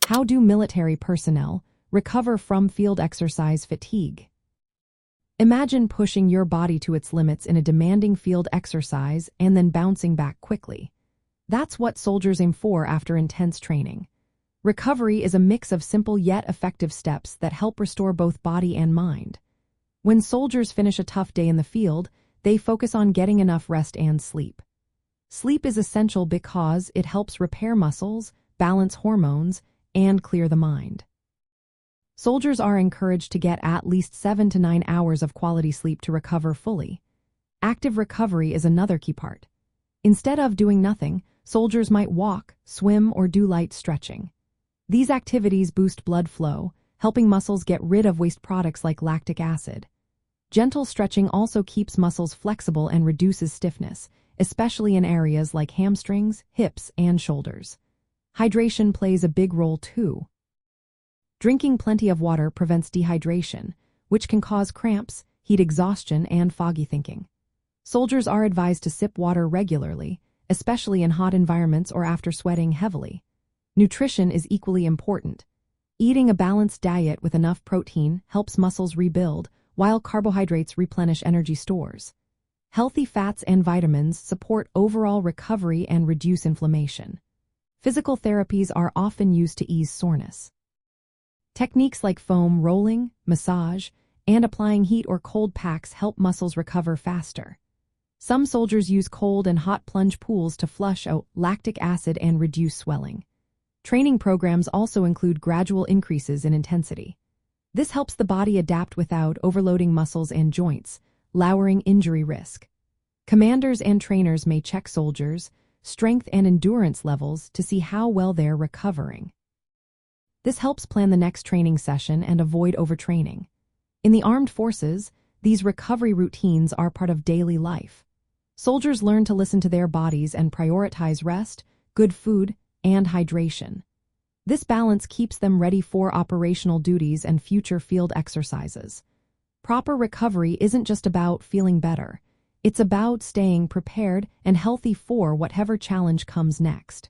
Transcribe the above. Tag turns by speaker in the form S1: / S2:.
S1: How do military personnel recover from field exercise fatigue? Imagine pushing your body to its limits in a demanding field exercise and then bouncing back quickly. That's what soldiers aim for after intense training. Recovery is a mix of simple yet effective steps that help restore both body and mind. When soldiers finish a tough day in the field, they focus on getting enough rest and sleep. Sleep is essential because it helps repair muscles, balance hormones, and clear the mind. Soldiers are encouraged to get at least 7 to 9 hours of quality sleep to recover fully. Active recovery is another key part. Instead of doing nothing, soldiers might walk, swim, or do light stretching. These activities boost blood flow, helping muscles get rid of waste products like lactic acid. Gentle stretching also keeps muscles flexible and reduces stiffness, especially in areas like hamstrings, hips, and shoulders. Hydration plays a big role too. Drinking plenty of water prevents dehydration, which can cause cramps, heat exhaustion, and foggy thinking. Soldiers are advised to sip water regularly, especially in hot environments or after sweating heavily. Nutrition is equally important. Eating a balanced diet with enough protein helps muscles rebuild, while carbohydrates replenish energy stores. Healthy fats and vitamins support overall recovery and reduce inflammation. Physical therapies are often used to ease soreness. Techniques like foam rolling, massage, and applying heat or cold packs help muscles recover faster. Some soldiers use cold and hot plunge pools to flush out lactic acid and reduce swelling. Training programs also include gradual increases in intensity. This helps the body adapt without overloading muscles and joints, lowering injury risk. Commanders and trainers may check soldiers' strength and endurance levels to see how well they're recovering. This helps plan the next training session and avoid overtraining. In the armed forces, these recovery routines are part of daily life. Soldiers learn to listen to their bodies and prioritize rest, good food, and hydration. This balance keeps them ready for operational duties and future field exercises. Proper recovery isn't just about feeling better. It's about staying prepared and healthy for whatever challenge comes next.